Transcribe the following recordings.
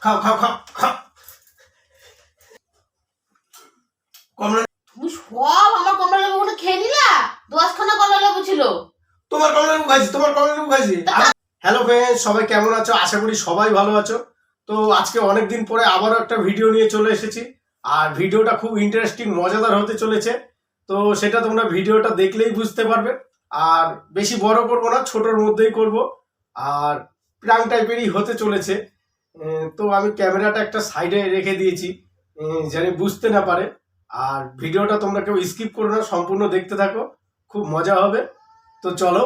খাও খাও খাও খাও। কমলা তুমি সব আমার কমলা লেবুগুলো খেয়ে নিলা। 10খানা কমলা লেবু ছিল। তোমার কমলা লেবু খাইছি, তোমার কমলা লেবু খাইছি। হ্যালো ফ্রেন্ডস, সবাই কেমন আছো? আশা করি সবাই ভালো আছো। তো আজকে অনেকদিন পরে আবারও একটা ভিডিও নিয়ে চলে এসেছি। আর ভিডিওটা খুব ইন্টারেস্টিং, মজাদার হতে চলেছে। তো সেটা তোমরা ভিডিওটা দেখলেই বুঝতে পারবে। আর বেশি বড় করবো না, ছোটোর মধ্যেই করব। আর প্রাং টাইপেরই হতে চলেছে। তো আমি ক্যামেরাটা একটা সাইডে রেখে দিয়েছি, যেন বুঝতে না পারে। আর ভিডিওটা তোমরা কেউ স্কিপ করো না, সম্পূর্ণ দেখতে থাকো, খুব মজা হবে। তো চলো।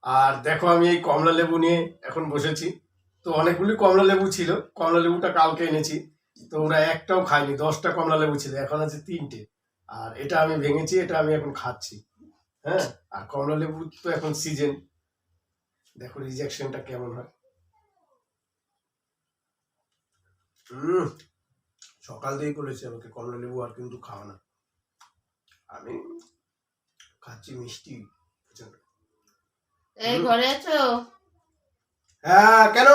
আর দেখো, আমি এই কমলা লেবু নিয়ে এখন বসেছি। তো অনেকগুলি কমলা লেবু ছিল, কমলা লেবুটা কালকে এনেছি। তো ওরা একটাও খায়নি, 10টা কমলা লেবু ছিল, এখন আছে 3টে। আর এটা আমি ভেঙেছি, এটা আমি এখন খাচ্ছি। হ্যাঁ, আর কমলা লেবু তো এখন সিজন। দেখো রিজেকশনটা কেমন হয়। সকাল দিয়েই বলেছি আমাকে কমলা লেবু আর কিন্তু খাওয়া না। আমি খাচ্ছি মিষ্টি। এই ঘরে আছো? হ্যাঁ, কেন?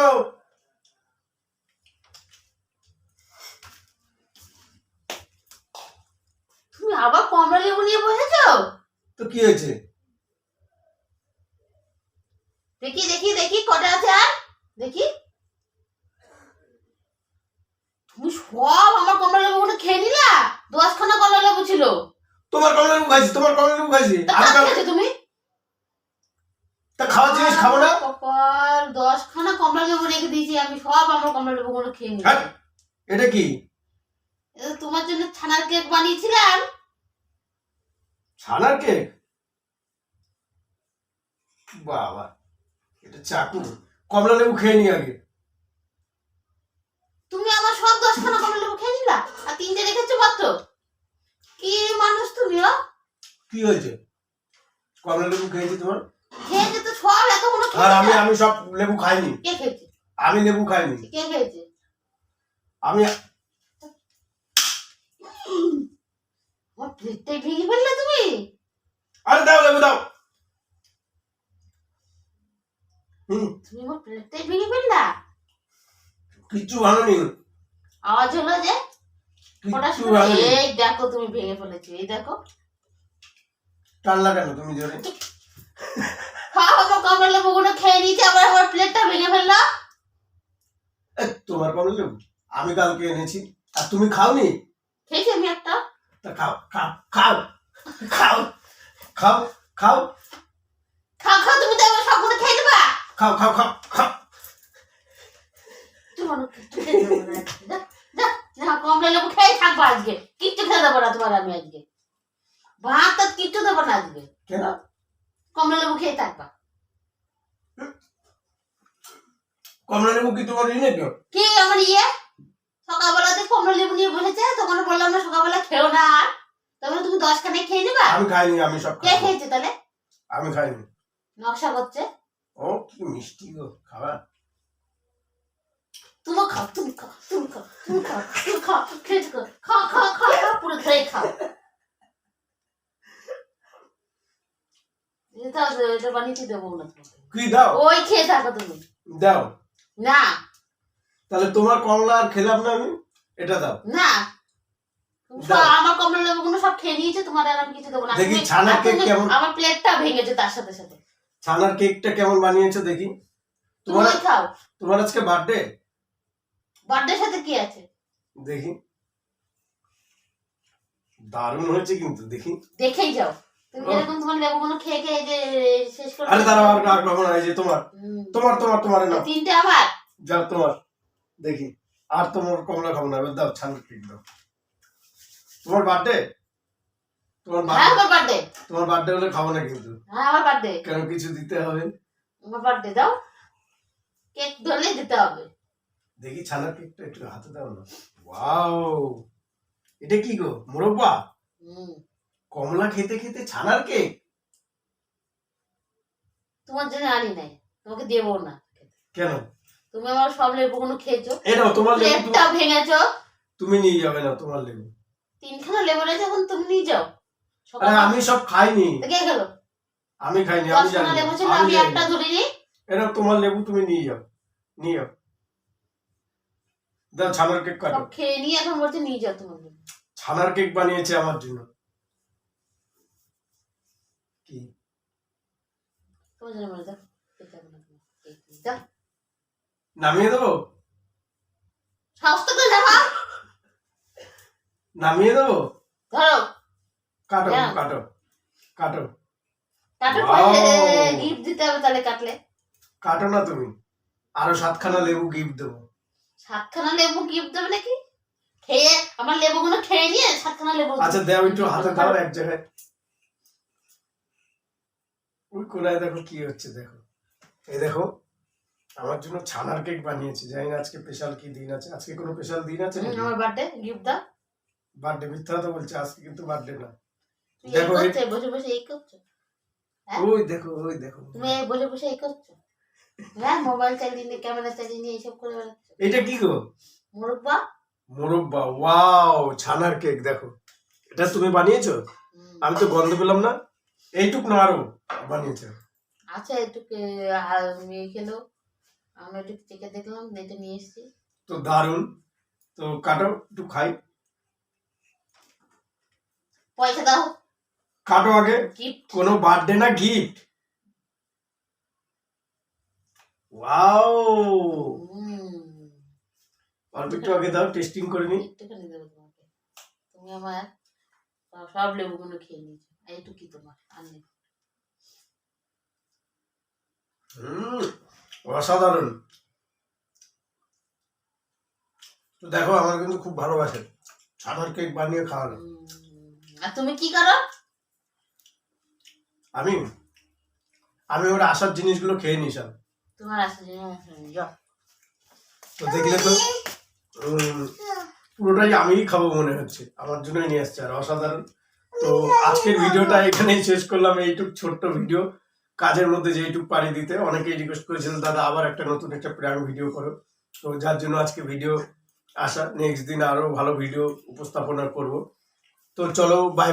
তুমি আবার কমলা লেবু নিয়ে বসেছো? তো কি হয়েছে? দেখি দেখি দেখি কটা আছে আর দেখি। তুমি সব আমার কমলা লেবুগুলো খেয়ে নিলা। 10খানা কমলা লেবু ছিল। তোমার কমলা লেবু খাইছি, তোমার কমলা লেবু খাইছি। তা কার খেয়েছো তুমি? তা খাওয়ার জিনিস খাবো না? কপাল, 10খানা কমলা লেবু রেখে দিয়েছি আমি, সব আমার কমলা লেবুগুলো খেয়ে নিলাম। হ্যাঁ, এটা কি? এটা তোমার জন্য ছানার কেক বানিয়েছিলাম। ছানার কেক? বাবা, এটা চাকু। কমলা লেবু খেয়ে নি আগে। তুমি আমার সব 10খানা কমলা লেবু খেয়ে নিলা আর 3টে রেখেছো মাত্র। কি মানুষ তুমিও? কি হয়েছে? কমলা লেবু খেয়েছি তোমার? খেয়েছে তো সব, এতগুলো আর খেয়ে আমি সব লেবু খাইনি। কে খেয়েছে? আমি লেবু খাইনি। কে খেয়েছে? আমি আমার প্লেটটাই ভেঙে ফেললে তুমি। আরে দাও, লেবু দাও। তুমি আমার প্লেটটাই ভেঙে ফেললা। কিচ্ছু ভালো নেই, আওয়াজ হলো যে ফটাস কিচ্ছু করে। ভালো নেই। এই দেখো তুমি ভেঙে ফেলেছো, এই দেখো। টানলা কেন তুমি জোরে? খাও, আমার কমলা লেবুগুলো খেয়ে নিয়েছে, আবার আমার প্লেটটা ভেঙে ফেললো। তোমার কমলা লেবু আমি কালকে এনেছি, আর তুমি খাওনি? খেয়েছি আমি একটা। তা খাও খাও খাও খাও খাও খাও খাও খাও, তুমি তো আমার সবগুলো খেয়ে দেবা। খাও খাও খাও খাও। তোমার কিচ্ছু খেয়ে দেবো না। যা, যা, যা, কমলা লেবু খেয়ে থাকবো আজকে। কিচ্ছু খেয়ে দেবো না তোমার আমি আজকে। ভাত টাত কিচ্ছু দেবো না আজকে। কেন? কমলা লেবু খেয়ে থাকবা। কমলা লেবু কি তোমার ইনে কেউ? কি আমার ইয়ে? সকালবেলাতে কমলা লেবু নিয়ে বসেছে, তখন বললাম না সকালবেলা খেও না আর। তাহলে তুমি 10খানা খেয়ে নেবা। আমি খাইনি, আমি সব কে খাইনি। খেয়েছে তাহলে? আমি খাইনি। নকশা করছে। ও কি মিষ্টি গো খাবার। তুমি খাও, তুমি খাও, তুমি খাও, তুমি খাও, তুমি খাও, খেয়ে খাও, খাও খাও খাও খাও, পুরো খেয়ে খাও। এটা বানিয়ে দেবো না তোমাকে। কি দাও? ওই খেয়ে থাকো তুমি। দাও। না তাহলে তোমার কমলা আর খেলাম না আমি, এটা দাও। না, তুমি সব আমার কমলা লেবুগুলো সব খেয়ে নিয়েছে, তোমার আর আমি কিছু দেবো না। দেখি ছানার কেক কেমন। আমার প্লেটটা ভেঙেছে তার সাথে সাথে। ছানার কেকটা কেমন বানিয়েছো দেখি। তোমার তুমি খাও। তোমার আজকে বার্থডে? বার্থডে সাথে কি আছে? দেখি। দারুণ হয়েছে কিন্তু, দেখি। দেখেই যাও। তুমি এরকম তোমার লেবুগুলো খেয়ে খেয়ে যে শেষ করে। আরে দাঁড়াও, আর কখন এই যে তোমার তোমার তোমার তোমার না, 3টে আবার যাও তোমার। দেখি। আর তোমার কমলা খাবো না, এবার দাও ছানার কেক দাও। তোমার বার্থডে? তোমার হ্যাঁ বার্থডে? আমার বার্থডে। তোমার বার্থডে হলে খাবো না কিন্তু। হ্যাঁ আমার বার্থডে। কেন, কিছু দিতে হবে? আমার বার্থডে দাও, কেক ধরলে দিতে হবে। দেখি ছানার কেকটা একটু হাতে দাও না। ওয়াও, এটা কি গো, মোরব্বা? কমলা খেতে খেতে ছানার কেক? তোমার জন্য আনি নাই, তোমাকে দেবো না। কেন? তুমি আমার সব লেবুগুলো খেয়েছো, এই নাও তোমার লেবু। প্লেটটা ভেঙেছো। তুমি নিয়ে যাবে না তোমার লেবু। 3খানা লেবু রয়েছে, এখন তুমি নিয়ে যাও। আরে আমি সব খাইনি। কে গেল? আমি খাইনি, আমি 10খানা জানি। লেবু ছিল, আমি আমি জানি। একটা ধরিনি। এটা তোমার লেবু, তুমি নিয়ে যাও। নিও দাও, ছানার কেক কাটো। সব খেয়ে নিয়ে এখন বলছে নিয়ে যাও তোমার জন্য। ছানার কেক বানিয়েছে আমার জন্য। কি তোমার জন্য বলে দাও, খেতে হবে না তোমার। কেক নিয়ে যাও। নামিয়ে দেবো? সাহস তো করে যাবা। নামিয়ে দেবো? ধরো কাটো দাও। কাটো কাটো কাটো, Wow! গিফট দিতে হবে তাহলে কাটলে। কাটো না তুমি, আরো 7খানা লেবু গিফট দেবো। 7খানা লেবু গিফট দেবে নাকি? খেয়ে আমার লেবুগুলো খেয়ে নিয়ে 7খানা লেবু আচ্ছা দাও, একটু হাতে দাও এক জায়গায়। ওই কোনায় দেখো কি হচ্ছে, দেখো এই দেখো আমার জন্য ছানার কেক বানিয়েছে। জানি না আজকে স্পেশাল কি দিন আছে। আজকে কোনো স্পেশাল দিন আছে নাকি? আমার বার্থডে গিফট দাও। বার্থডে? মিথ্যা তো বলছে, আজকে কিন্তু বার্থডে না। তুমি এই দেখো করছো, বসে বসে এই করছো। হ্যাঁ? ওই দেখো ওই দেখো, তুমি এই বসে বসে এই করছো। হ্যাঁ, মোবাইল চালিয়ে নিয়ে ক্যামেরা চালিয়ে নিয়ে এইসব করে বেড়াচ্ছ। এটা কি গো? মুরব্বা। মোরব্বা। ওয়াও, ছানার কেক দেখো। এটা তুমি বানিয়েছো? আমি তো গন্ধ পেলাম না। এইটুক না আরো বানিয়েছো? আচ্ছা একটু মেয়ে খেলো, আমরা একটু চেখে দেখলাম, এটা নিয়ে এসেছি। তো দারুন। তো কাটো, একটু খাই। পয়সা দাও। কাটো আগে। গিফট। কোনো বার্থডে না, গিফট। ওয়াও, অল্প একটু আগে দাও, টেস্টিং করে নি। একটুখানি দেবো তোমাকে। তুমি আমার সব লেবুগুলো খেয়ে নিয়েছো, আর একটু কি তোমার আর নেই। অসাধারণ। তো দেখো আমার কিন্তু খুব ভালোবাসে ছানার কেক বানিয়ে খাওয়ানো। আর তুমি কি করো? আমি আমি ওর আসার জিনিসগুলো খেয়ে নিয়েছিলাম। তোমার আসতে যাও। তো দেখলে তো পুরোটাই আমিই খাবো মনে হচ্ছে, আমার জন্যই নিয়ে আসছে। আর অসাধারণ। তো আজকের ভিডিওটা এখানেই শেষ করলাম। এইটুক ছোট্ট ভিডিও, কাজের মধ্যে যেইটুক পারি দিতে। অনেকেই রিকোয়েস্ট করেছিলেন দাদা আবার একটা নতুন একটা প্র্যাঙ্ক ভিডিও করো। তো যার জন্য আজকে ভিডিও আসা। নেক্সট দিন আরো ভালো ভিডিও উপস্থাপনা করব। তো চলো, বাই বাই।